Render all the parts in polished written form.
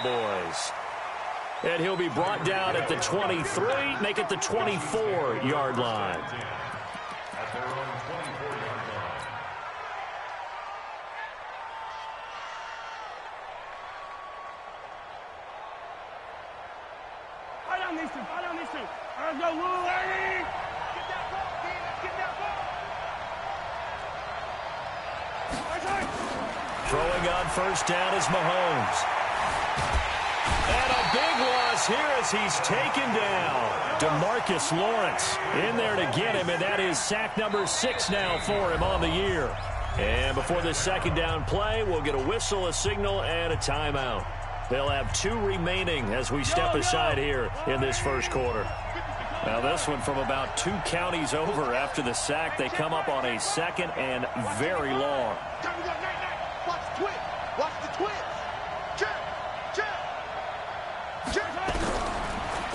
Cowboys. And he'll be brought down at the 23, make it the 24-yard line. At their own 24-yard line. Fight on these two. Fight on these two. Let's go, Lou. Get that ball, Dean. Let's get that ball. Throwing on first down is Mahomes. And a big loss here as he's taken down. DeMarcus Lawrence in there to get him, and that is sack number 6 now for him on the year. And before this second down play, we'll get a whistle, a signal, and a timeout. They'll have 2 remaining as we step aside here in this first quarter. Now this one from about 2 counties over after the sack. They come up on a second and very long. Watch the twins. Watch the twins.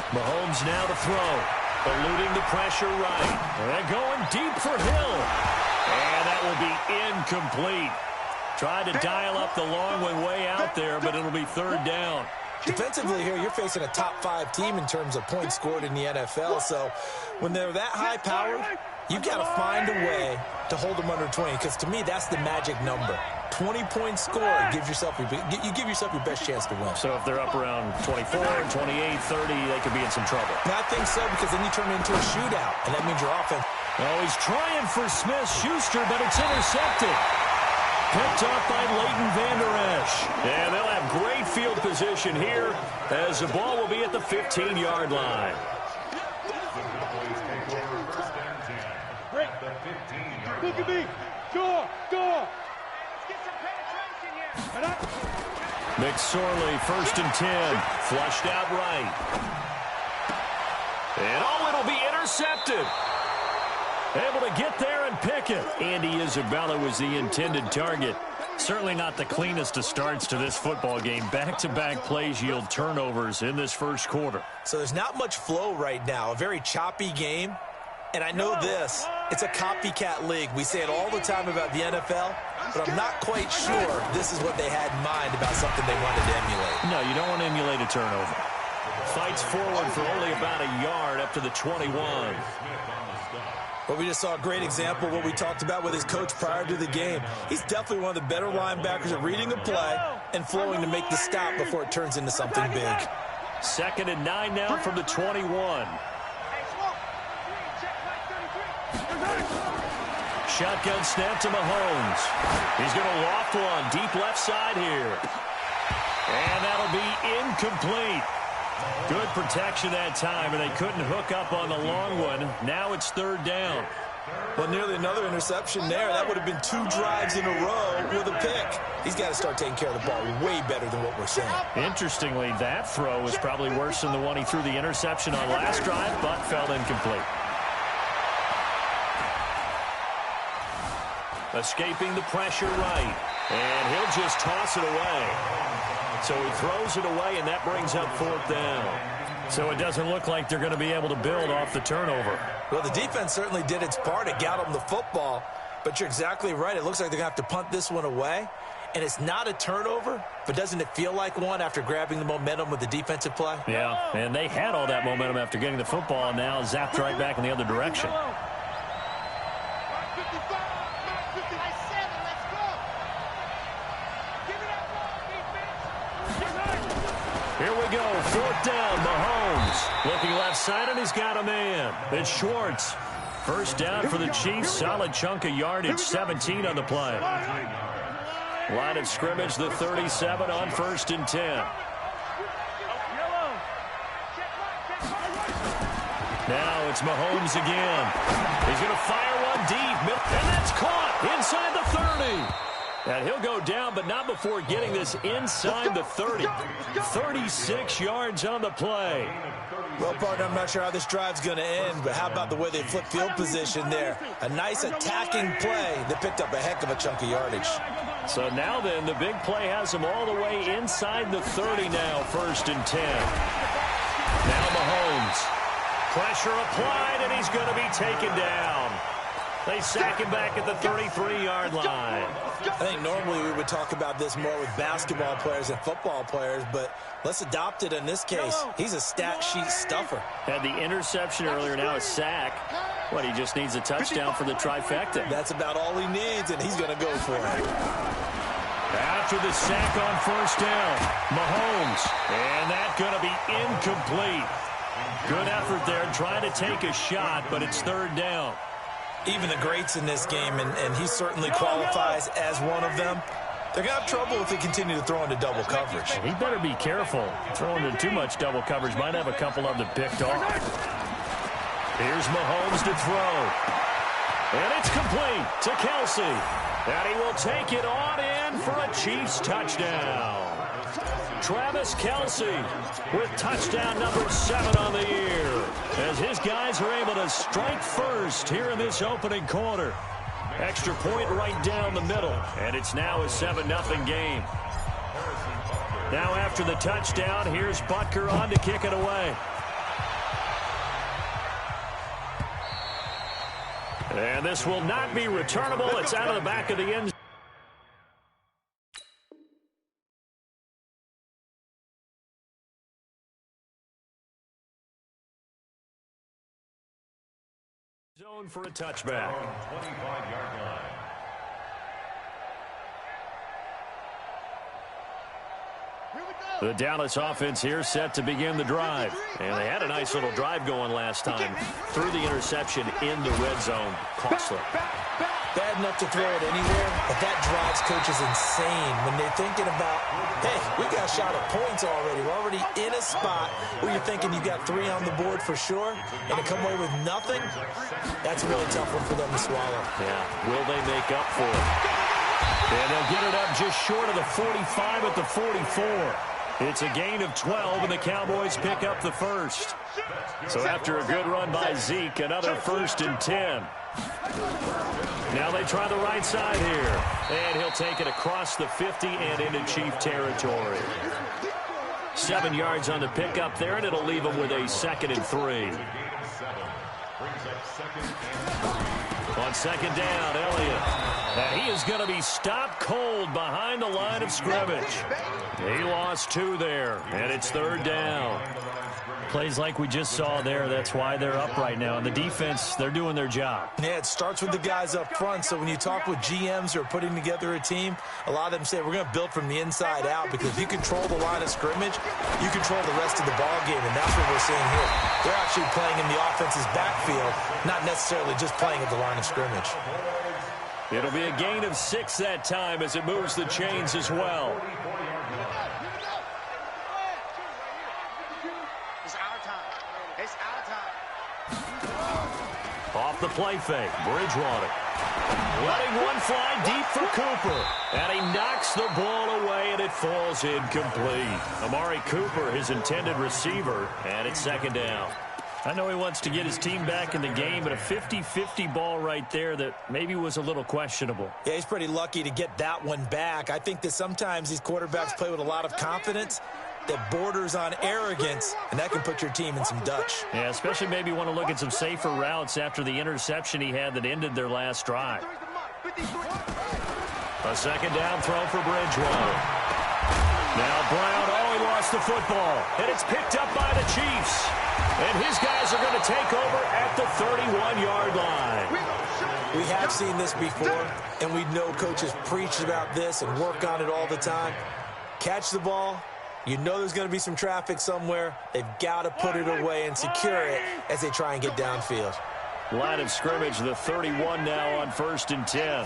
Mahomes now to throw. Eluding the pressure right. And going deep for Hill. And that will be incomplete. Tried to dial up the long one way out there, but it'll be third down. Defensively here, you're facing a top-5 team in terms of points scored in the NFL. So when they're that high-powered, you've got to find a way to hold them under 20. Because to me, that's the magic number. 20-point score, you give yourself your best chance to win. So if they're up around 24, 28, 30, they could be in some trouble. And I think so, because then you turn it into a shootout, and that means your offense. Oh, he's trying for Smith-Schuster, but it's intercepted. Picked up by Leighton Vander Esch. And they'll have great field position here as the ball will be at the 15-yard line. Look at me. Go. McSorley, 1st and 10. Flushed out right. And it'll be intercepted. Able to get there and pick it. Andy Isabella was the intended target. Certainly not the cleanest of starts to this football game. Back-to-back plays yield turnovers in this first quarter. So there's not much flow right now. A very choppy game. And I know this. It's a copycat league. We say it all the time about the NFL, but I'm not quite sure this is what they had in mind about something they wanted to emulate. No, you don't want to emulate a turnover. Fights forward for only about a yard up to the 21. But we just saw a great example of what we talked about with his coach prior to the game. He's definitely one of the better linebackers at reading a play and flowing to make the stop before it turns into something big. 2nd and 9 now from the 21. Shotgun snap to Mahomes. He's going to loft one deep left side here. And that'll be incomplete. Good protection that time, and they couldn't hook up on the long one. Now it's third down. Well, nearly another interception there. That would have been 2 drives in a row with a pick. He's got to start taking care of the ball way better than what we're seeing. Interestingly, that throw was probably worse than the one he threw the interception on last drive, but fell incomplete. Escaping the pressure right. And he'll just toss it away. So he throws it away, and that brings up 4th down. So it doesn't look like they're going to be able to build off the turnover. Well, the defense certainly did its part. It got them the football. But you're exactly right. It looks like they're going to have to punt this one away. And it's not a turnover, but doesn't it feel like one after grabbing the momentum with the defensive play? Yeah, and they had all that momentum after getting the football, and now zapped right back in the other direction. Here we go, 4th down, Mahomes. Looking left side, and he's got a man. It's Schwartz. First down for the Chiefs. Solid chunk of yardage, 17 on the play. Line of scrimmage, the 37 on 1st and 10. Now it's Mahomes again. He's going to fire one deep, and that's caught inside the 30. And he'll go down, but not before getting this inside the 30. 36 yards on the play. Well, partner, I'm not sure how this drive's going to end, but how about the way they flip field position there? A nice attacking play that picked up a heck of a chunk of yardage. So now then, the big play has him all the way inside the 30 now, 1st and 10. Now Mahomes. Pressure applied, and he's going to be taken down. They sack him back at the 33-yard line. I think normally we would talk about this more with basketball players and football players, but let's adopt it in this case. He's a stat sheet stuffer. Had the interception earlier, now a sack. What, he just needs a touchdown for the trifecta. That's about all he needs, and he's going to go for it. After the sack on first down, Mahomes, and that's going to be incomplete. Good effort there, trying to take a shot, but it's third down. Even the greats in this game, and he certainly qualifies as one of them, they're going to have trouble if they continue to throw into double coverage. He better be careful. Throwing into too much double coverage might have a couple of them picked off. Here's Mahomes to throw. And it's complete to Kelsey. And he will take it on in for a Chiefs touchdown. Travis Kelsey with touchdown number 7 on the year, as his guys are able to strike first here in this opening quarter. Extra point right down the middle, and it's now a 7-0 game. Now after the touchdown, here's Butker on to kick it away. And this will not be returnable. It's out of the back of the end zone for a touchback. 25-yard line. The Dallas offense here set to begin the drive. And they had a nice little drive going last time. Threw the interception in the red zone. Costly. Bad enough to throw it anywhere, but that drives coaches insane when they're thinking about, hey, we got a shot at points already. We're already in a spot where you're thinking you got 3 on the board for sure, and to come away with nothing, that's a really tough one for them to swallow. Yeah, will they make up for it? And they'll get it up just short of the 45 at the 44. It's a gain of 12, and the Cowboys pick up the first. So after a good run by Zeke, another 1st and 10. Now they try the right side here. And he'll take it across the 50 and into Chief territory. 7 yards on the pickup there, and it'll leave him with a 2nd and 3. On 2nd down, Elliott. And he is going to be stopped cold behind the line of scrimmage. He lost 2 there, and it's 3rd down. Plays like we just saw there, that's why they're up right now. And the defense, they're doing their job. Yeah, it starts with the guys up front. So when you talk with GMs who are putting together a team, a lot of them say we're going to build from the inside out, because if you control the line of scrimmage, you control the rest of the ball game, and that's what we're seeing here. They're actually playing in the offense's backfield, not necessarily just playing at the line of scrimmage. It'll be a gain of 6 that time as it moves the chains as well. Off the play fake, Bridgewater. Letting one fly deep for Cooper. And he knocks the ball away, and it falls incomplete. Amari Cooper, his intended receiver, and it's 2nd down. I know he wants to get his team back in the game, but a 50-50 ball right there that maybe was a little questionable. Yeah, he's pretty lucky to get that one back. I think that sometimes these quarterbacks play with a lot of confidence that borders on arrogance, and that can put your team in some Dutch. Yeah, especially maybe want to look at some safer routes after the interception he had that ended their last drive. A 2nd down throw for Bridgewater. Now Brown, he lost the football, and it's picked up by the Chiefs. And his guys are going to take over at the 31-yard line. We have seen this before, and we know coaches preach about this and work on it all the time. Catch the ball. You know there's going to be some traffic somewhere. They've got to put it away and secure it as they try and get downfield. Line of scrimmage, the 31 now on 1st and 10.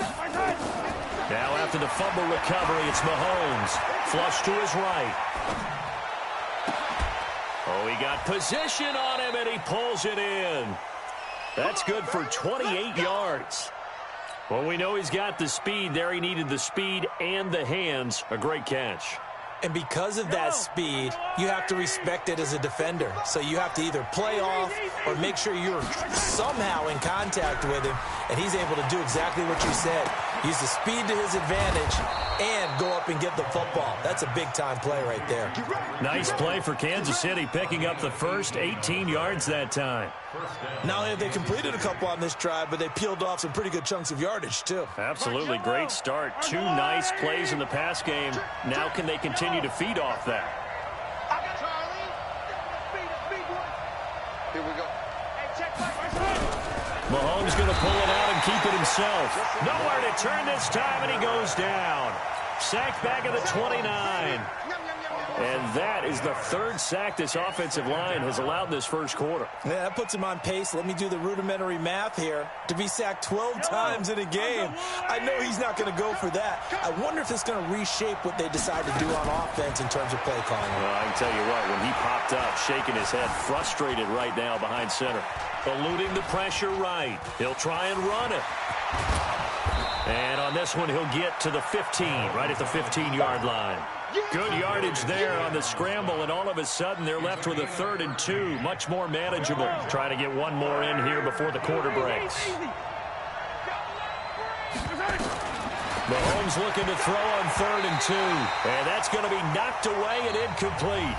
Now after the fumble recovery, it's Mahomes. Flush to his right. Oh, he got position on him, and he pulls it in. That's good for 28 yards. Well, we know he's got the speed there. He needed the speed and the hands. A great catch. And because of that speed, you have to respect it as a defender. So you have to either play off or make sure you're somehow in contact with him, and he's able to do exactly what you said. Use the speed to his advantage and go up and get the football. That's a big-time play right there. Nice play for Kansas City, picking up the first 18 yards that time. Not only have they completed a couple on this drive, but they peeled off some pretty good chunks of yardage, too. Absolutely great start. 2 nice plays in the pass game. Now can they continue to feed off that? Here we go. Mahomes going to pull it out and keep it himself. Nowhere to turn this time, and he goes down. Sacked back at the 29. And that is the 3rd sack this offensive line has allowed in this first quarter. Yeah, that puts him on pace. Let me do the rudimentary math here. To be sacked 12 times in a game. I know he's not going to go for that. I wonder if it's going to reshape what they decide to do on offense in terms of play calling. Well, I can tell you what, when he popped up, shaking his head, frustrated right now behind center. Eluding the pressure right. He'll try and run it. And on this one, he'll get to the 15, right at the 15-yard line. Good yardage there on the scramble, and all of a sudden they're left with a 3rd and 2, much more manageable. Try to get one more in here before the quarter breaks. Mahomes looking to throw on 3rd and 2, and that's going to be knocked away and incomplete.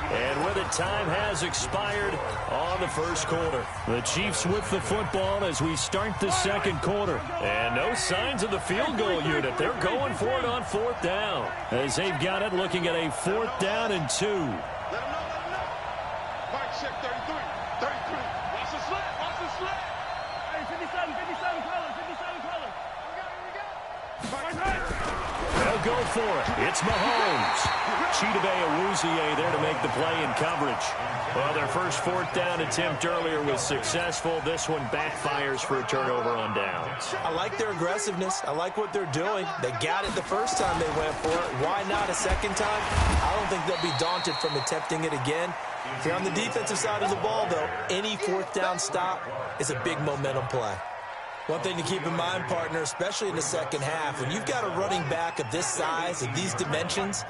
And with it, time has expired on the first quarter. The Chiefs with the football as we start the second quarter. And no signs of the field goal unit. They're going for it on 4th down. As they've got it, looking at a 4th down and 2. Let him know. Mike, check 33. 33. Watch the slant. Watch the slant. Hey, 57 colors. 57 colors. Here we go. They'll go for it. It's Mahomes. Chidobe Awuzie there to make the play in coverage. Well, their first 4th down attempt earlier was successful. This one backfires for a turnover on downs. I like their aggressiveness. I like what they're doing. They got it the first time they went for it. Why not a second time? I don't think they'll be daunted from attempting it again. If you're on the defensive side of the ball, though, any 4th down stop is a big momentum play. One thing to keep in mind, partner, especially in the second half, when you've got a running back of this size, of these dimensions,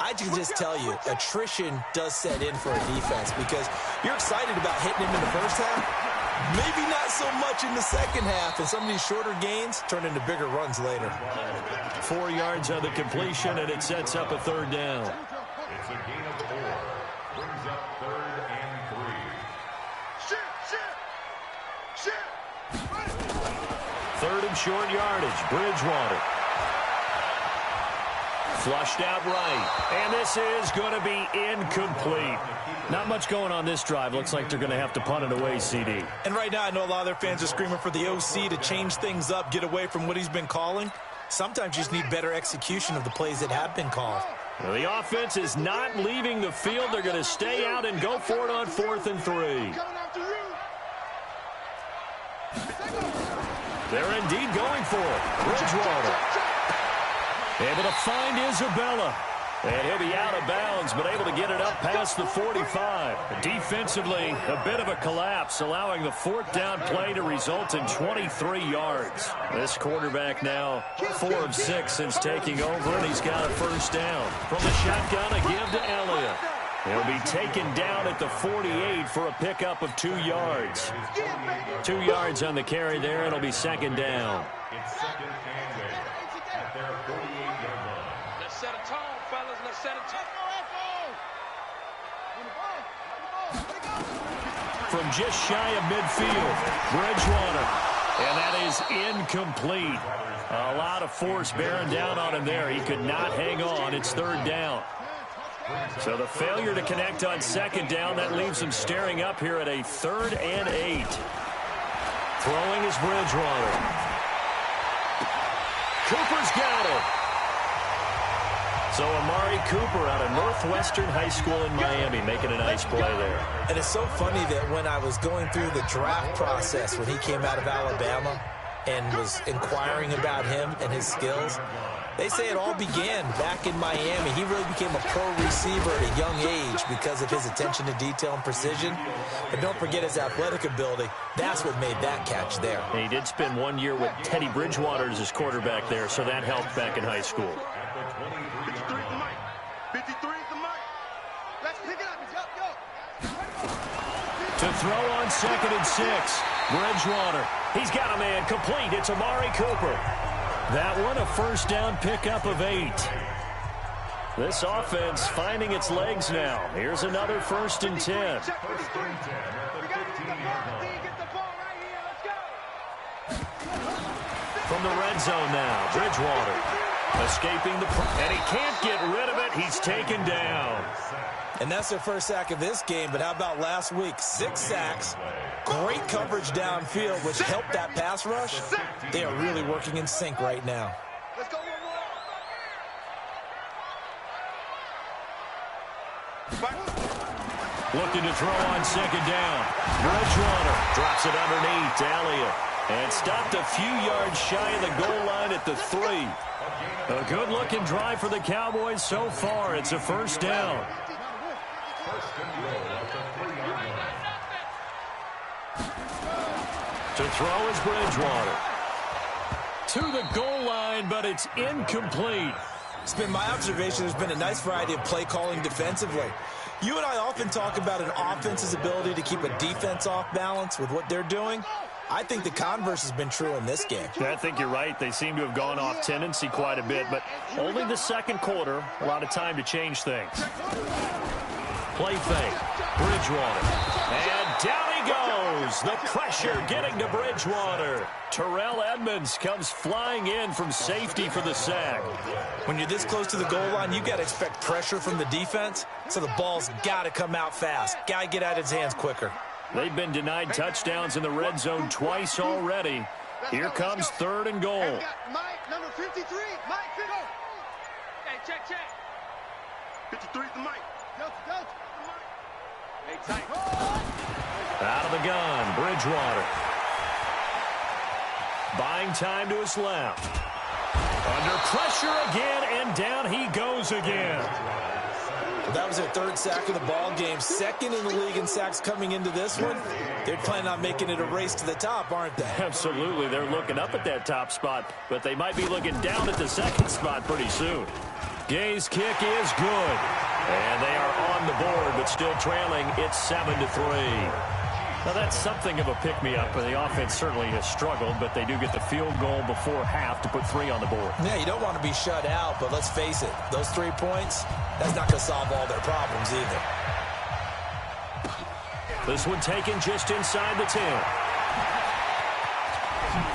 I can just tell you, attrition does set in for a defense because you're excited about hitting him in the first half. Maybe not so much in the second half, and some of these shorter gains turn into bigger runs later. 4 yards on the completion, and it sets up a 3rd down. It's a gain of 4. Brings up 3rd and 3. Shit. 3rd and short yardage. Bridgewater. Flushed out right. And this is going to be incomplete. Not much going on this drive. Looks like they're going to have to punt it away, CD. And right now I know a lot of their fans are screaming for the OC to change things up, get away from what he's been calling. Sometimes you just need better execution of the plays that have been called. Well, the offense is not leaving the field. They're going to stay out and go for it on 4th and 3. They're indeed going for it. Bridgewater able to find Isabella. And he'll be out of bounds, but able to get it up past the 45. Defensively, a bit of a collapse, allowing the 4th down play to result in 23 yards. This quarterback now 4 of 6 since taking over, and he's got a 1st down. From the shotgun, a give to Elliott. He'll be taken down at the 48 for a pickup of 2 yards. 2 yards on the carry there, and it'll be 2nd down. It's 2nd and 8 at their 48-yard line. Let's set a tone, fellas. Let's set a tone. From just shy of midfield, Bridgewater. And that is incomplete. A lot of force bearing down on him there. He could not hang on. It's 3rd down. So the failure to connect on 2nd down, that leaves him staring up here at a 3rd and 8. Throwing is Bridgewater. Cooper's got it. So Amari Cooper out of Northwestern High School in Miami making a nice play there. And it's so funny that when I was going through the draft process when he came out of Alabama and was inquiring about him and his skills, they say it all began back in Miami. He really became a pro receiver at a young age because of his attention to detail and precision. But don't forget his athletic ability. That's what made that catch there. And he did spend 1 year with Teddy Bridgewater as his quarterback there, so that helped back in high school. 53 is the mic. 53 is the mic. Let's pick it up. Go. To throw on 2nd and 6. Bridgewater. He's got a man complete. It's Amari Cooper. That one a first down pickup of 8. This offense finding its legs now. Here's another 1st and 10. From the red zone now, Bridgewater escaping and he can't get rid of it. He's taken down. And that's their first sack of this game, but how about last week? 6 sacks, great coverage downfield, which helped that pass rush. They are really working in sync right now. Let's go one more. Looking to throw on 2nd down. Bridgewater drops it underneath to Elliott. And stopped a few yards shy of the goal line at the 3. A good-looking drive for the Cowboys so far. It's a 1st down. To throw is Bridgewater. To the goal line, but it's incomplete. It's been my observation there's been a nice variety of play calling defensively. You and I often talk about an offense's ability to keep a defense off balance with what they're doing. I think the converse has been true in this game. I think you're right. They seem to have gone off tendency quite a bit, but only the 2nd quarter. A lot of time to change things. Play fake. Bridgewater. And down he goes. The pressure getting to Bridgewater. Terrell Edmonds comes flying in from safety for the sack. When you're this close to the goal line, you've got to expect pressure from the defense, so the ball's got to come out fast. Got to get out of his hands quicker. They've been denied touchdowns in the red zone twice already. Here comes 3rd and goal. Mike, number 53. Mike, hey, check. 53 is the Mike. Go. Hey, tight. Out of the gun, Bridgewater. Buying time to his left. Under pressure again, and down he goes again. That was their 3rd sack of the ball game. 2nd in the league in sacks coming into this one. They're planning on making it a race to the top, aren't they? Absolutely. They're looking up at that top spot, but they might be looking down at the 2nd spot pretty soon. Gay's kick is good. And they are on the board, but still trailing. It's 7-3. Now, that's something of a pick-me-up. The offense certainly has struggled, but they do get the field goal before half to put 3 on the board. Yeah, you don't want to be shut out, but let's face it, those 3 points, that's not going to solve all their problems either. This one taken just inside the 10.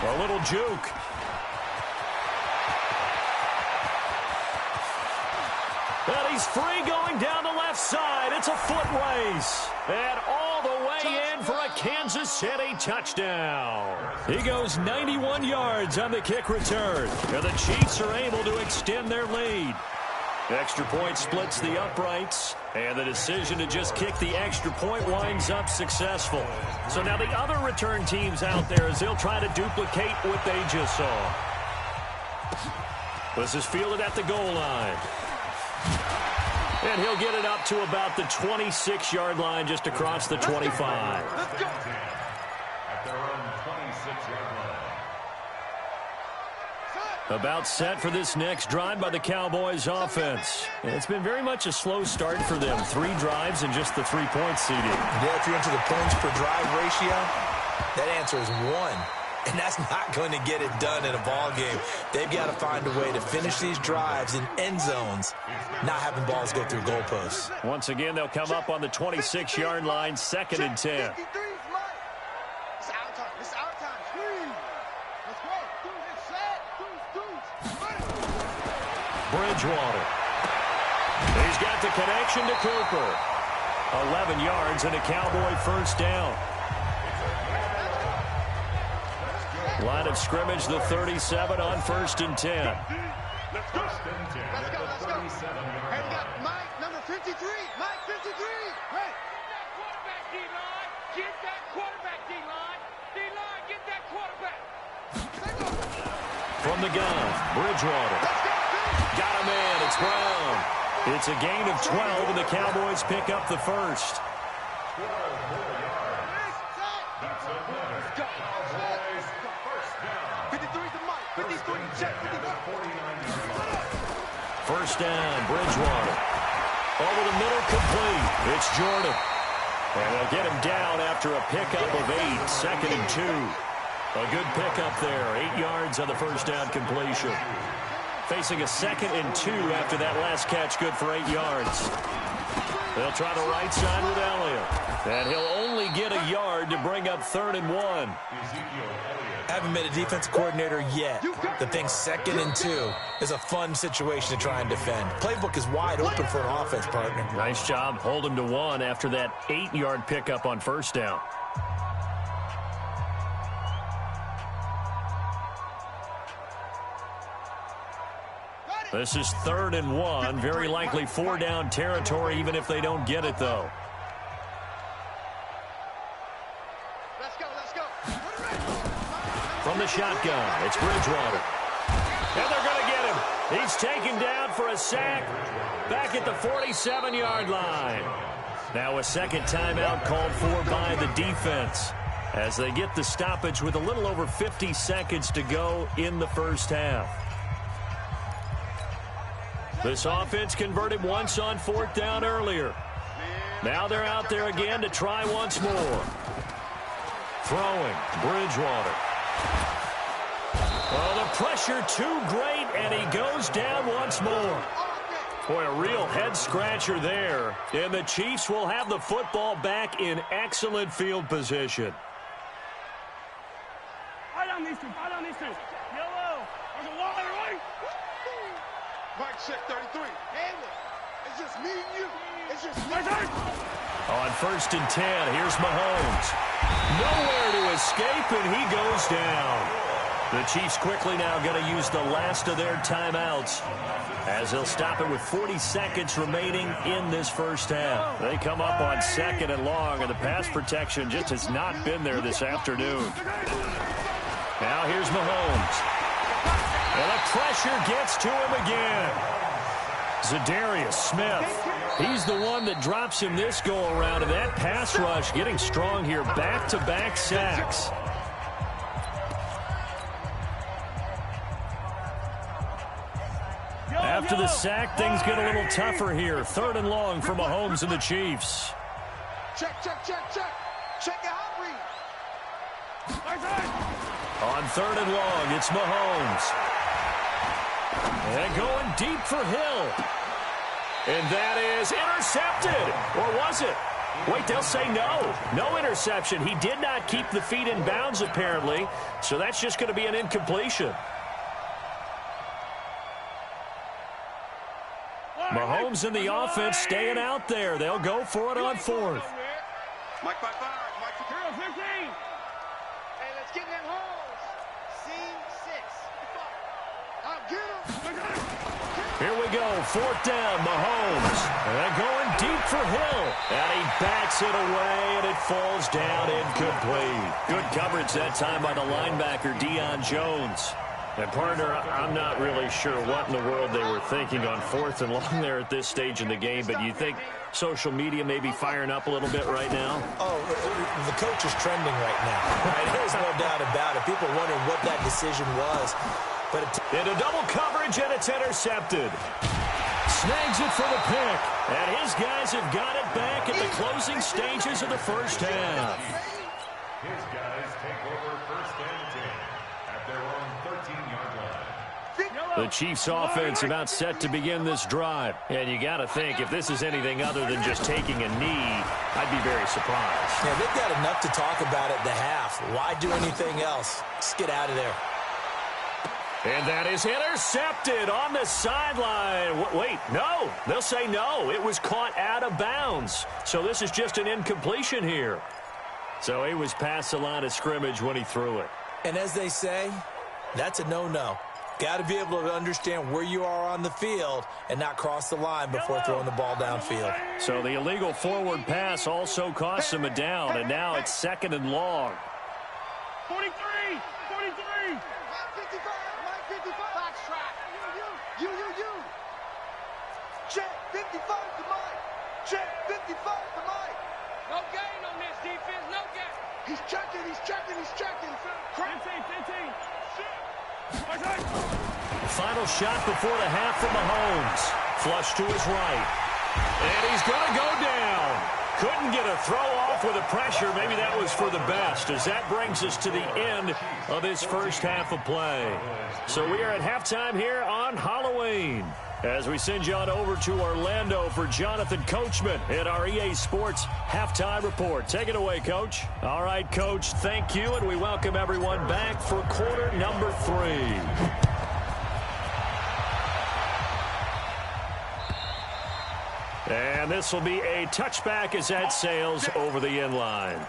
A little juke. And he's free going down the left side. It's a foot race. And all the way in for a Kansas City touchdown. He goes 91 yards on the kick return. And the Chiefs are able to extend their lead. Extra point splits the uprights. And the decision to just kick the extra point winds up successful. So now the other return teams out there as they'll try to duplicate what they just saw. This is fielded at the goal line. And he'll get it up to about the 26-yard line just across the 25. At their own 26-yard line. About set for this next drive by the Cowboys offense. It's been very much a slow start for them. 3 drives and just the 3-point seeding. Yeah, if you're into the points per drive ratio, that answer is 1. And that's not going to get it done in a ball game. They've got to find a way to finish these drives in end zones, not having balls go through goalposts. Once again, they'll come up on the 26-yard line, 2nd and 10. It's our time. It's our time. Let's go. Bridgewater. He's got the connection to Cooper. 11 yards and a Cowboy first down. Line of scrimmage, the 37 on 1st and 10. Let's go. Hey, we got Mike, number 53. Mike, 53. Hey. Get that quarterback, D-line. D-line, get that quarterback. From the gun, Bridgewater. Got him in. It's Brown. It's a gain of 12, and the Cowboys pick up the first. First down, Bridgewater. Over the middle, complete. It's Jordan. And they'll get him down after a pickup of 8, 2nd and 2. A good pickup there. 8 yards on the first down completion. Facing a 2nd and 2 after that last catch, good for 8 yards. They'll try the right side with Elliott. And he'll only get a yard to bring up 3rd and 1. Haven't been a defense coordinator yet. The thing 2nd and 2 is a fun situation to try and defend. Playbook is wide open for an offense, partner. Nice job. Hold him to 1 after that 8-yard pickup on first down. This is 3rd and 1. Very likely 4-down territory, even if they don't get it, though. Let's go. From the shotgun, it's Bridgewater. And they're going to get him. He's taken down for a sack back at the 47-yard line. Now a second timeout called for by the defense as they get the stoppage with a little over 50 seconds to go in the first half. This offense converted once on 4th down earlier. Now they're out there again to try once more. Throwing, Bridgewater. Well, the pressure too great, and he goes down once more. Boy, a real head-scratcher there. And the Chiefs will have the football back in excellent field position. Right on these two. Yellow. There's a wall there, right? Mike, check 33. It's just me and you. It's just me. On 1st and 10, here's Mahomes. Nowhere to escape, and he goes down. The Chiefs quickly now going to use the last of their timeouts as they'll stop it with 40 seconds remaining in this first half. They come up on 2nd and long, and the pass protection just has not been there this afternoon. Now here's Mahomes. And the pressure gets to him again. Zadarius Smith. He's the one that drops him this go-around, and that pass rush getting strong here. Back-to-back sacks. After the sack, things get a little tougher here. 3rd and long for Mahomes and the Chiefs. Check. Check your hot read. On 3rd and long, it's Mahomes. And going deep for Hill. And that is intercepted. Or was it? Wait, they'll say no. No interception. He did not keep the feet in bounds, apparently. So that's just going to be an incompletion. Mahomes and the offense staying out there. They'll go for it on 4th. Mike 5-5. Mike 15. Hey, let's get in them holes. C6. I'll get him. Here we go. 4th down, Mahomes. And going deep for Hill. And he backs it away, and it falls down incomplete. Good coverage that time by the linebacker, Deion Jones. And, partner, I'm not really sure what in the world they were thinking on 4th and long there at this stage in the game, but you think social media may be firing up a little bit right now? Oh, the coach is trending right now. Right? There's no doubt about it. People are wondering what that decision was. But into double coverage, and it's intercepted. Snags it for the pick. And his guys have got it back at the closing stages of the first half. His guys take over 1st and 10 at their own 13-yard line. The Chiefs offense about set to begin this drive. And you got to think, if this is anything other than just taking a knee, I'd be very surprised. Yeah, they've got enough to talk about at the half. Why do anything else? Just get out of there. And that is intercepted on the sideline. Wait, no. They'll say no. It was caught out of bounds. So this is just an incompletion here. So he was past the line of scrimmage when he threw it. And as they say, that's a no-no. Got to be able to understand where you are on the field and not cross the line before throwing the ball downfield. So the illegal forward pass also costs him a down, and now it's 2nd and long. 43. Mike 55. Box track. You. Check 55 to Mike. Check 55 to Mike. No gain on this defense. No gain. He's checking. 15. Final shot before the half from Mahomes. Flush to his right. And he's going to go down. Couldn't get a throw off with the pressure, maybe that was for the best, as that brings us to the end of this first half of play. So we are at halftime here on Halloween, as we send you on over to Orlando for Jonathan Coachman in our EA Sports Halftime Report. Take it away, Coach. All right, Coach, thank you, and we welcome everyone back for quarter number 3. And this will be a touchback as that sails over the end line.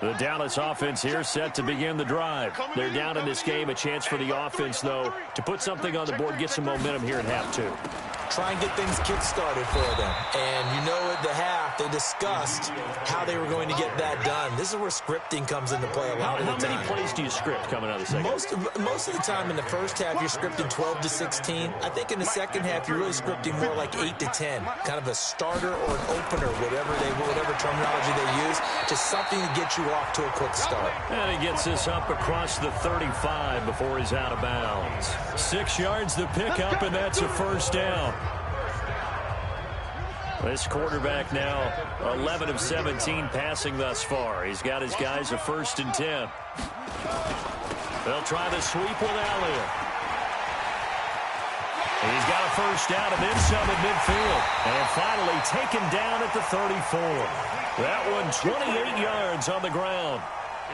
The Dallas offense here set to begin the drive. They're down in this game. A chance for the offense, though, to put something on the board, get some momentum here in half 2. Try and get things kick-started for them. And you know at the half, they discussed how they were going to get that done. This is where scripting comes into play a lot of the time. How many plays do you script coming out of the second? Most of the time in the first half, you're scripting 12 to 16. I think in the second half, you're really scripting more like 8 to 10. Kind of a starter or an opener, whatever terminology they use. Just something to get you off to a quick start. And he gets this up across the 35 before he's out of bounds. 6 yards the pickup, and that's a first down. This quarterback now 11 of 17 passing thus far. He's got his guys a 1st and 10. They'll try the sweep with Elliott. He's got a first down and then some at midfield. And finally taken down at the 34. That one 28 yards on the ground.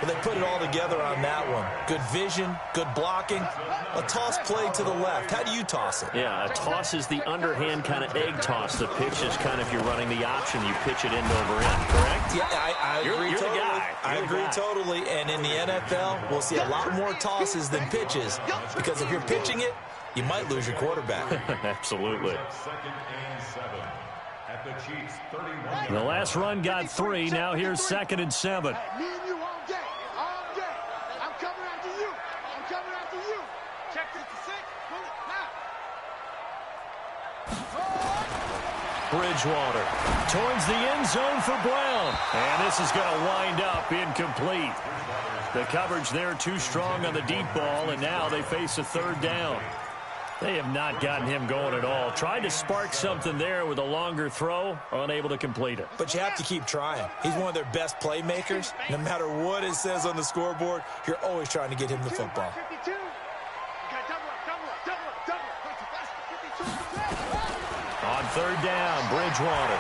Well, they put it all together on that one. Good vision, good blocking. A toss play to the left. How do you toss it? Yeah, a toss is the underhand kind of egg toss. The pitch is kind of if you're running the option, you pitch it end over end, correct? Yeah, I agree you're totally. The guy. I agree totally. And in the NFL, we'll see a lot more tosses than pitches. Because if you're pitching it, you might lose your quarterback. Absolutely. 2nd and 7 at the Chiefs 31. The last run got 3. Now here's 2nd and 7. Me and you all day. All day. I'm coming after you. I'm coming after you. Check 56. Pull it now. Bridgewater towards the end zone for Brown. And this is going to wind up incomplete. The coverage there too strong on the deep ball, and now they face a 3rd down. They have not gotten him going at all. Tried to spark something there with a longer throw, unable to complete it. But you have to keep trying. He's one of their best playmakers. No matter what it says on the scoreboard, you're always trying to get him the football. 52. You got double up. On 3rd down, Bridgewater.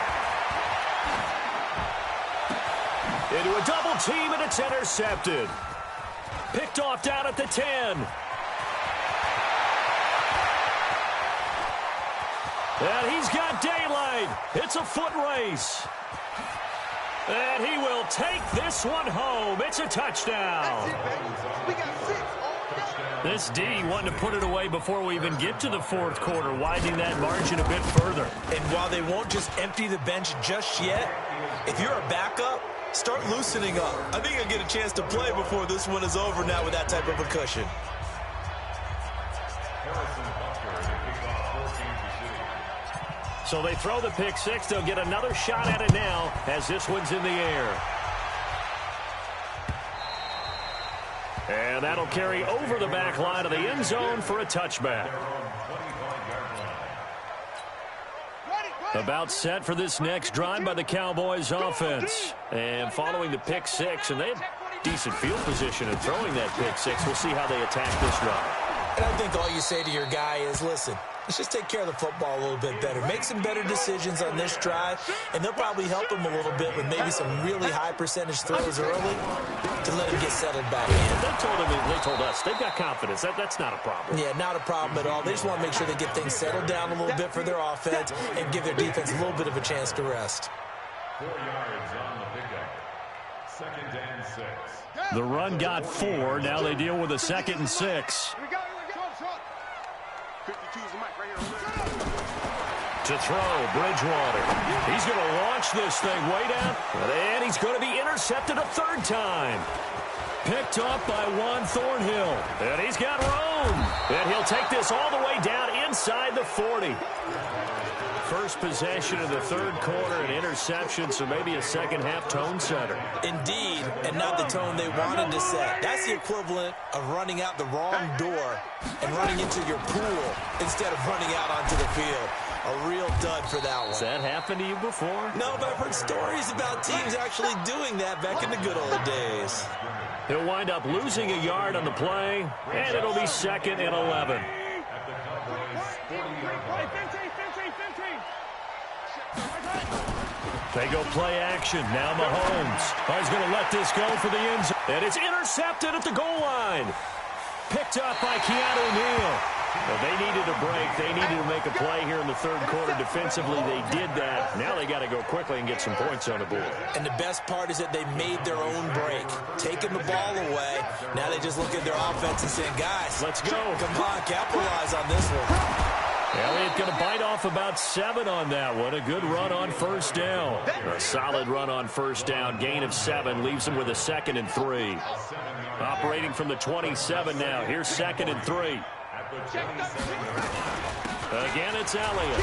Into a double team, and it's intercepted. Picked off down at the 10. And he's got daylight. It's a foot race. And he will take this one home. It's a touchdown. We got 6. This D wanting to put it away before we even get to the 4th quarter, widening that margin a bit further. And while they won't just empty the bench just yet, if you're a backup, start loosening up. I think you'll get a chance to play before this one is over now with that type of a cushion. So they throw the pick 6. They'll get another shot at it now as this one's in the air. And that'll carry over the back line of the end zone for a touchback. About set for this next drive by the Cowboys offense. And following the pick 6, and they have decent field position in throwing that pick 6. We'll see how they attack this drive. And I think all you say to your guy is, listen, let's just take care of the football a little bit better. Make some better decisions on this drive, and they'll probably help him a little bit with maybe some really high percentage throws early to let him get settled back in. They told us they've got confidence. That's not a problem. Yeah, not a problem at all. They just want to make sure they get things settled down a little bit for their offense and give their defense a little bit of a chance to rest. 4 yards on the pickup. 2nd and 6. The run got 4. Now they deal with a 2nd and 6. Here we go. 52 is the mic right here. To throw, Bridgewater. He's going to launch this thing way down. And he's going to be intercepted a 3rd time. Picked up by Juan Thornhill. And he's got room. And he'll take this all the way down inside the 40. First possession of the 3rd quarter, an interception, so maybe a second-half tone setter. Indeed, and not the tone they wanted to set. That's the equivalent of running out the wrong door and running into your pool instead of running out onto the field. A real dud for that one. Has that happened to you before? No, but I've heard stories about teams actually doing that back in the good old days. He'll wind up losing a yard on the play, and it'll be 2nd and 11. They go play action. Now Mahomes. He's going to let this go for the end zone. And it's intercepted at the goal line. Picked up by Keanu Neal. Well, they needed a break. They needed to make a play here in the third quarter. Defensively, they did that. Now they got to go quickly and get some points on the board. And the best part is that they made their own break. Taking the ball away. Now they just look at their offense and saying, guys, let's go. Come on, capitalize on this one. Elliott going to bite off about 7 on that one. A good run on first down. A solid run on first down. Gain of 7 leaves him with a 2nd and 3. Operating from the 27 now. Here's 2nd and 3. Again, it's Elliott.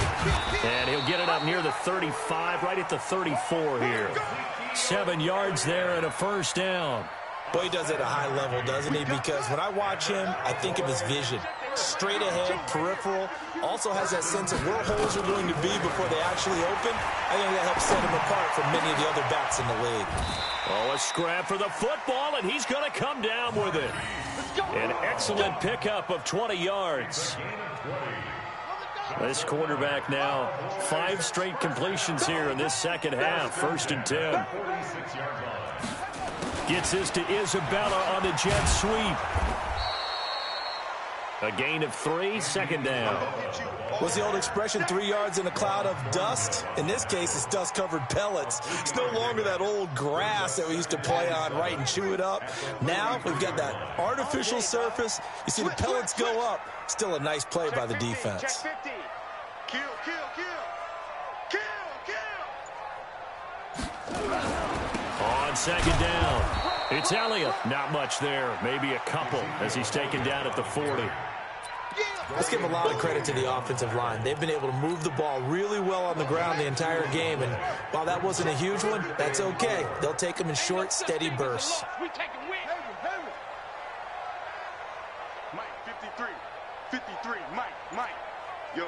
And he'll get it up near the 35, right at the 34 here. 7 yards there and a first down. Boy, he does it at a high level, doesn't he? Because when I watch him, I think of his vision. Straight ahead, peripheral. Also has that sense of where holes are going to be before they actually open. I think that helps set him apart from many of the other backs in the league. Oh, a scrap for the football, and he's going to come down with it. An excellent pickup of 20 yards. This quarterback now, 5 straight completions here in this second half. 1st and 10. Gets this to Isabella on the jet sweep. A gain of 3, 2nd down. What's the old expression, 3 yards in a cloud of dust? In this case, it's dust-covered pellets. It's no longer that old grass that we used to play on, right, and chew it up. Now we've got that artificial surface. You see the pellets go up. Still a nice play by the defense. Kill, kill, kill. Kill, kill. On 2nd down. It's Elliott. Not much there. Maybe a couple as he's taken down at the 40. Let's give a lot of credit to the offensive line. They've been able to move the ball really well on the ground the entire game. And while that wasn't a huge one, that's okay. They'll take them in short, steady bursts. Mike, 53. 53. Mike. Yo.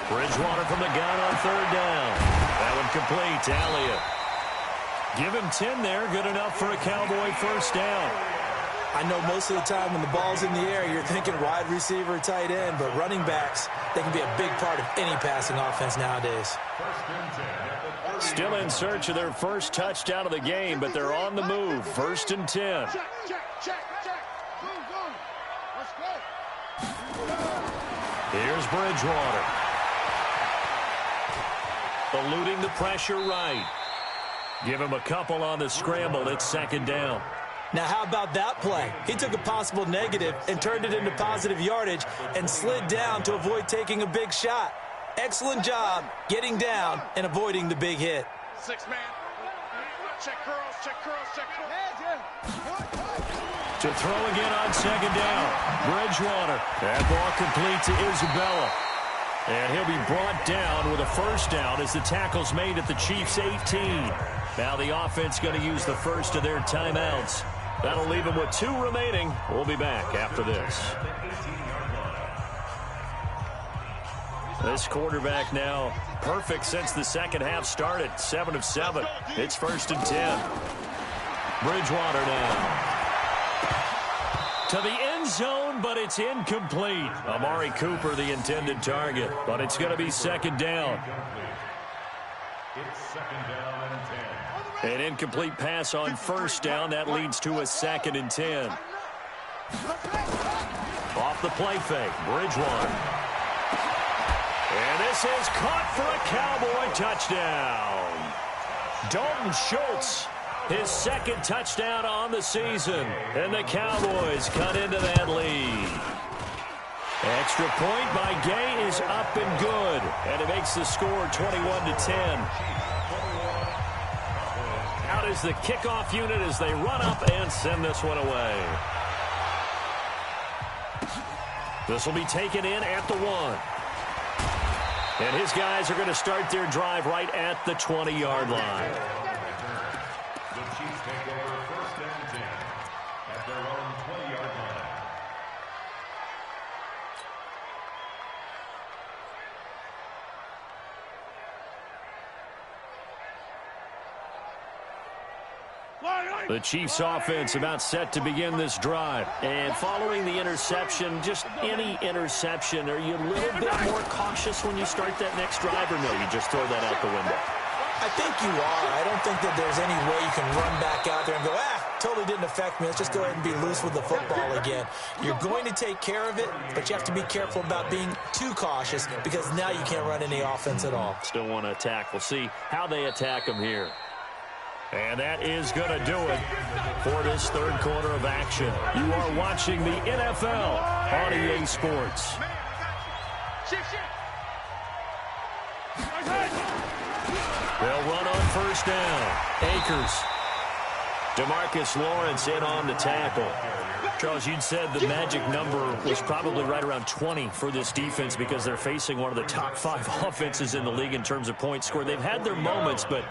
Bridgewater from the gun on 3rd down. That one complete to Elliott. Give him 10 there. Good enough for a Cowboy first down. I know most of the time when the ball's in the air, you're thinking wide receiver, tight end, but running backs, they can be a big part of any passing offense nowadays. Still in search of their first touchdown of the game, but they're on the move. 1st and 10. Check. Go. Let's go. Here's Bridgewater. Eluding the pressure right. Give him a couple on the scramble. It's 2nd down. Now, how about that play? He took a possible negative and turned it into positive yardage and slid down to avoid taking a big shot. Excellent job getting down and avoiding the big hit. 6 man. Check curls. To throw again on 2nd down. Bridgewater. That ball complete to Isabella. And he'll be brought down with a first down as the tackle's made at the Chiefs' 18. Now the offense going to use the first of their timeouts. That'll leave them with 2 remaining. We'll be back after this. This quarterback now perfect since the second half started. 7 of 7. It's 1st and 10. Bridgewater now. To the end zone, but it's incomplete. Amari Cooper, the intended target, but it's going to be 2nd down. It's 2nd down and 10. An incomplete pass on first down. That leads to a 2nd and 10. Off the play fake, Bridgewater. And this is caught for a Cowboy touchdown. Dalton Schultz. His 2nd touchdown on the season. And the Cowboys cut into that lead. Extra point by Gay is up and good. And it makes the score 21-10. Out is the kickoff unit as they run up and send this one away. This will be taken in at the 1. And his guys are going to start their drive right at the 20-yard line. The Chiefs take over 1st and 10 at their own 20-yard line. The Chiefs offense about set to begin this drive. And following the interception, just any interception, are you a little bit more cautious when you start that next drive, or no, you just throw that out the window? I think you are. I don't think that there's any way you can run back out there and go, totally didn't affect me. Let's just go ahead and be loose with the football again. You're going to take care of it, but you have to be careful about being too cautious because now you can't run any offense at all. Still want to attack. We'll see how they attack them here. And that is going to do it for this third quarter of action. You are watching the NFL on EA Sports. They'll run on first down. Akers. DeMarcus Lawrence in on the tackle. Charles, you'd said the magic number was probably right around 20 for this defense because they're facing one of the top 5 offenses in the league in terms of points scored. They've had their moments, but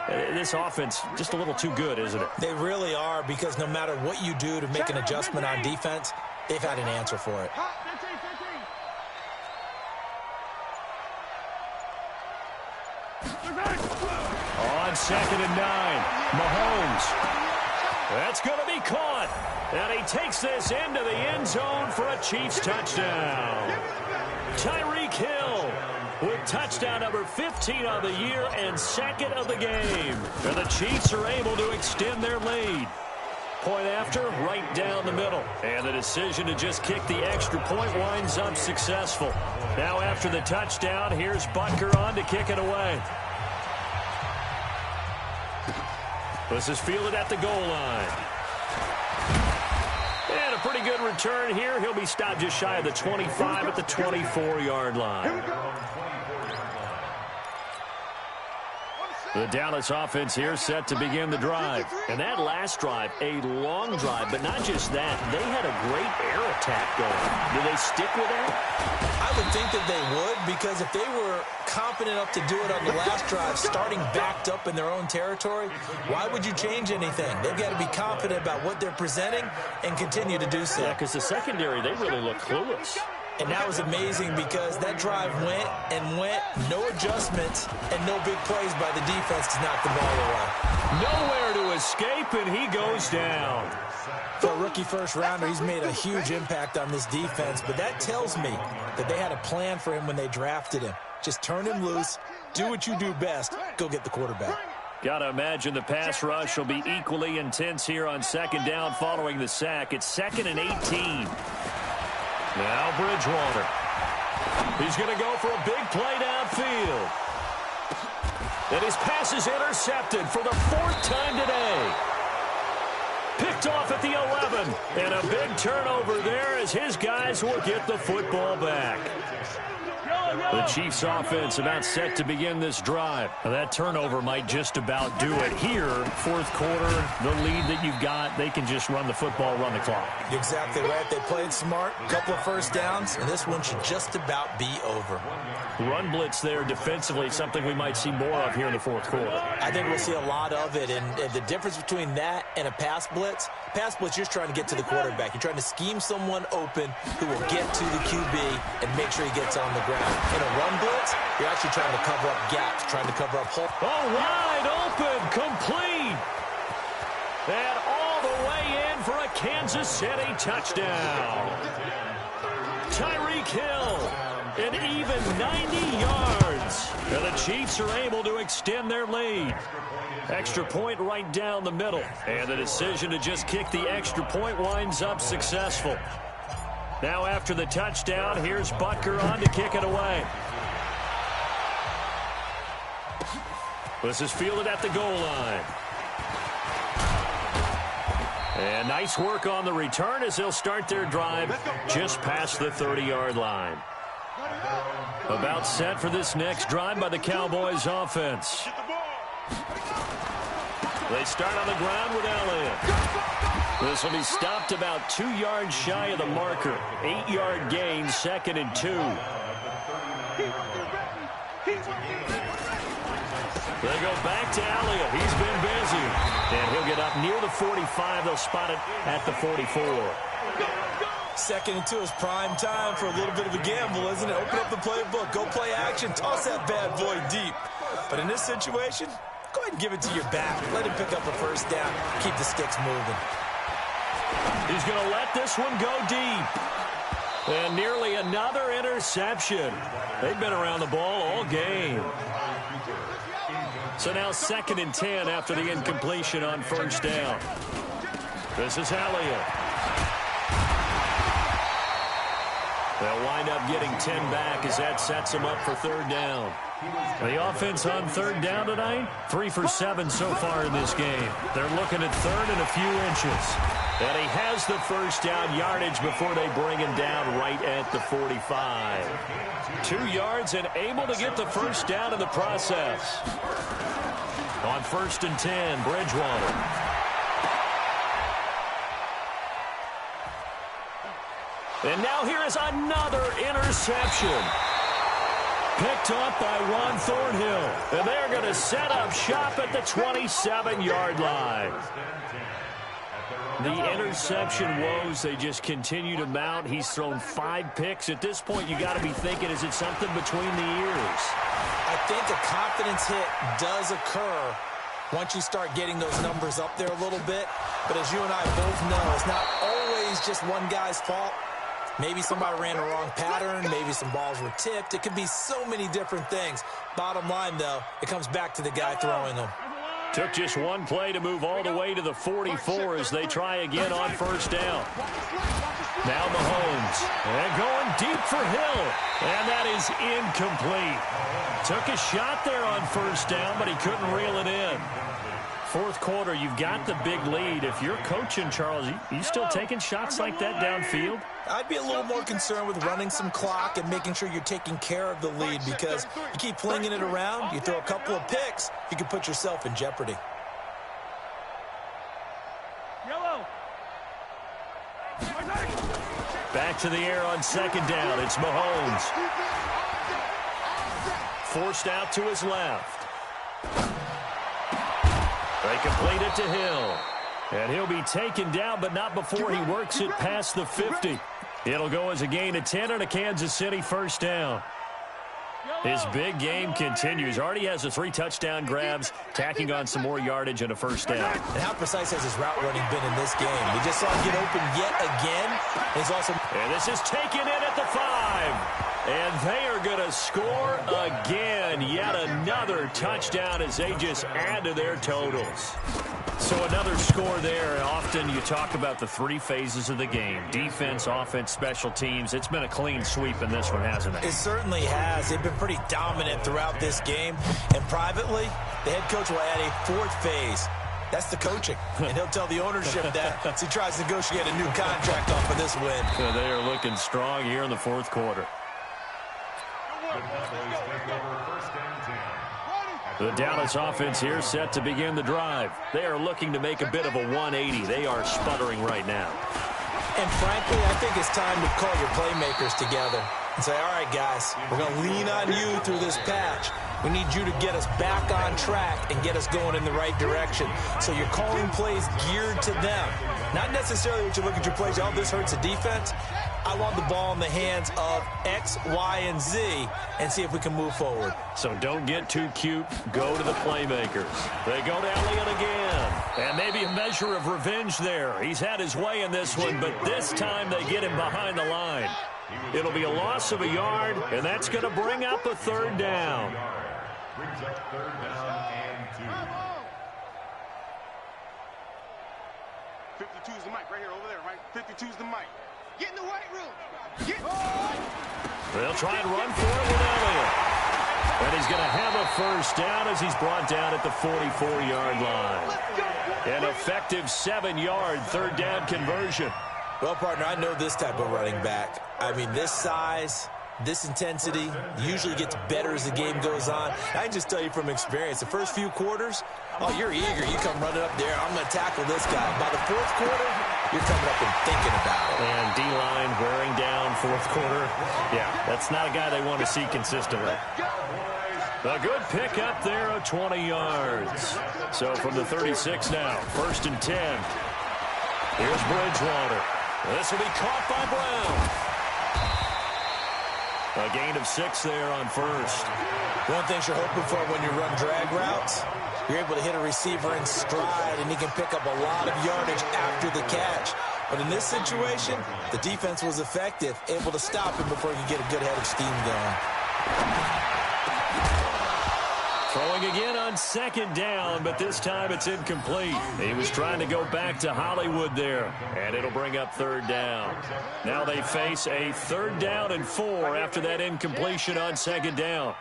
this offense just a little too good, isn't it? They really are, because no matter what you do to make an adjustment on defense, they've had an answer for it. On 2nd and 9, Mahomes. That's going to be caught. And he takes this into the end zone for a Chiefs touchdown. Tyreek Hill with touchdown number 15 of the year and 2nd of the game. And the Chiefs are able to extend their lead. Point after, right down the middle. And the decision to just kick the extra point winds up successful. Now after the touchdown, here's Butker on to kick it away. This is fielded at the goal line. And a pretty good return here. He'll be stopped just shy of the 25 at the 24-yard line. The Dallas offense here set to begin the drive. And that last drive, a long drive, but not just that. They had a great air attack going. Do they stick with that? I would think that they would, because if they were confident enough to do it on the last drive, starting backed up in their own territory, why would you change anything? They've got to be confident about what they're presenting and continue to do so. Yeah, because the secondary, they really look clueless. And that was amazing because that drive went and went, no adjustments, and no big plays by the defense to knock the ball away. Nowhere to escape, and he goes down. For a rookie first-rounder, he's made a huge impact on this defense, but that tells me that they had a plan for him when they drafted him. Just turn him loose, do what you do best, go get the quarterback. Got to imagine the pass rush will be equally intense here on 2nd down following the sack. It's 2nd and 18. Now Bridgewater. He's going to go for a big play downfield. And his pass is intercepted for the 4th time today. Picked off at the 11. And a big turnover there as his guys will get the football back. The Chiefs offense about set to begin this drive. Now that turnover might just about do it here. 4th quarter, the lead that you've got, they can just run the football, run the clock. You're exactly right. They played smart, a couple of first downs, and this one should just about be over. Run blitz there defensively, something we might see more of here in the 4th quarter. I think we'll see a lot of it, and the difference between that and a pass blitz, you're just trying to get to the quarterback. You're trying to scheme someone open who will get to the QB and make sure he gets on the ground. In a run blitz, you're actually trying to cover up gaps, trying to cover up holes. Oh, wide open, complete. And all the way in for a Kansas City touchdown. Tyreek Hill, an even 90 yards. And the Chiefs are able to extend their lead. Extra point right down the middle. And the decision to just kick the extra point winds up successful. Now after the touchdown, here's Butker on to kick it away. This is fielded at the goal line. And nice work on the return as they'll start their drive just past the 30-yard line. About set for this next drive by the Cowboys offense. They start on the ground with Elliott. This will be stopped about 2 yards shy of the marker. 8-yard gain, 2nd and 2. They go back to Elliott. He's been busy. And he'll get up near the 45. They'll spot it at the 44. 2nd and 2 is prime time for a little bit of a gamble, isn't it? Open up the playbook. Go play action. Toss that bad boy deep. But in this situation, go ahead and give it to your back. Let him pick up a first down. Keep the sticks moving. He's going to let this one go deep. And nearly another interception. They've been around the ball all game. So now 2nd and 10 after the incompletion on first down. This is Elliott. They'll wind up getting 10 back as that sets them up for 3rd down. The offense on 3rd down tonight, 3 for 7 so far in this game. They're looking at 3rd and a few inches. And he has the first down yardage before they bring him down right at the 45. 2 yards and able to get the first down in the process. On 1st and 10, Bridgewater. And now here is another interception. Picked up by Juan Thornhill. And they're going to set up shop at the 27-yard line. The interception woes, they just continue to mount. He's thrown 5 picks. At this point, you got to be thinking, is it something between the ears? I think a confidence hit does occur once you start getting those numbers up there a little bit. But as you and I both know, it's not always just one guy's fault. Maybe somebody ran the wrong pattern. Maybe some balls were tipped. It could be so many different things. Bottom line, though, it comes back to the guy throwing them. Took just one play to move all the way to the 44 as they try again on first down. Now Mahomes. And going deep for Hill. And that is incomplete. Took a shot there on first down, but he couldn't reel it in. 4th quarter, you've got the big lead. If you're coaching, Charles, you still taking shots like that downfield? I'd be a little more concerned with running some clock and making sure you're taking care of the lead, because you keep flinging it around, you throw a couple of picks, you can put yourself in jeopardy. Back to the air on 2nd down. It's Mahomes. Forced out to his left. They complete it to Hill. And he'll be taken down, but not before he works it past the 50. It'll go as a gain of 10 and a Kansas City first down. His big game continues. Already has the 3 touchdown grabs, tacking on some more yardage and a first down. And how precise has his route running been in this game? We just saw him get open yet again. He's also... And this is taken in at the 5. And they are going to score again. Yet another touchdown as they just add to their totals. So another score there. Often you talk about the 3 phases of the game. Defense, offense, special teams. It's been a clean sweep in this one, hasn't it? It certainly has. They've been pretty dominant throughout this game. And privately, the head coach will add a 4th phase. That's the coaching. And he'll tell the ownership that as he tries to negotiate a new contract off of this win. So they are looking strong here in the 4th quarter. The Dallas offense here set to begin the drive. They are looking to make a bit of a 180. They are sputtering right now. And frankly, I think it's time to call your playmakers together and say, all right, guys, we're going to lean on you through this patch. We need you to get us back on track and get us going in the right direction. So you're calling plays geared to them. Not necessarily what you look at your plays, oh, this hurts the defense. I want the ball in the hands of X, Y, and Z and see if we can move forward. So don't get too cute. Go to the playmakers. They go to Elliott again. And maybe a measure of revenge there. He's had his way in this one, but this time they get him behind the line. It'll be a loss of a yard, and that's going to bring up a 3rd down. Brings up 3rd down and 2. 52 is the mic right here, over there, right? 52 is the mic. Get in the weight room. Get. They'll try and run for it with Elliott. And he's going to have a first down as he's brought down at the 44-yard line. An effective 7-yard 3rd down conversion. Well, partner, I know this type of running back. I mean, this size, this intensity usually gets better as the game goes on. I can just tell you from experience, the first few quarters, oh, you're eager. You come running up there. I'm going to tackle this guy. By the 4th quarter, you're coming up and thinking about it. And D-line wearing down 4th quarter. Yeah, that's not a guy they want to see consistently. A good pick up there of 20 yards. So from the 36 now, 1st and 10. Here's Bridgewater. This will be caught by Brown. A gain of 6 there on first. One thing you're hoping for when you run drag routes, you're able to hit a receiver in stride, and he can pick up a lot of yardage after the catch. But in this situation, the defense was effective, able to stop him before he could get a good head of steam going. Throwing again on 2nd down, but this time it's incomplete. He was trying to go back to Hollywood there, and it'll bring up 3rd down. Now they face a 3rd down and 4 after that incompletion on 2nd down.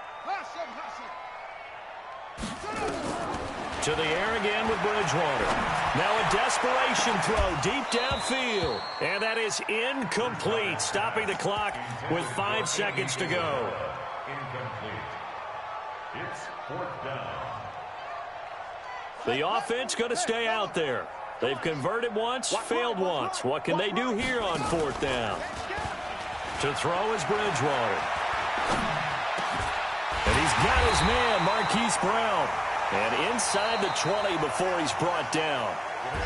To the air again with Bridgewater. Now a desperation throw deep downfield. And that is incomplete, stopping the clock with 5 seconds to go. Incomplete. It's 4th down. The offense going to stay out there. They've converted once, failed once. What can they do here on 4th down? To throw is Bridgewater. And he's got his man, Marquise Brown. And inside the 20 before he's brought down.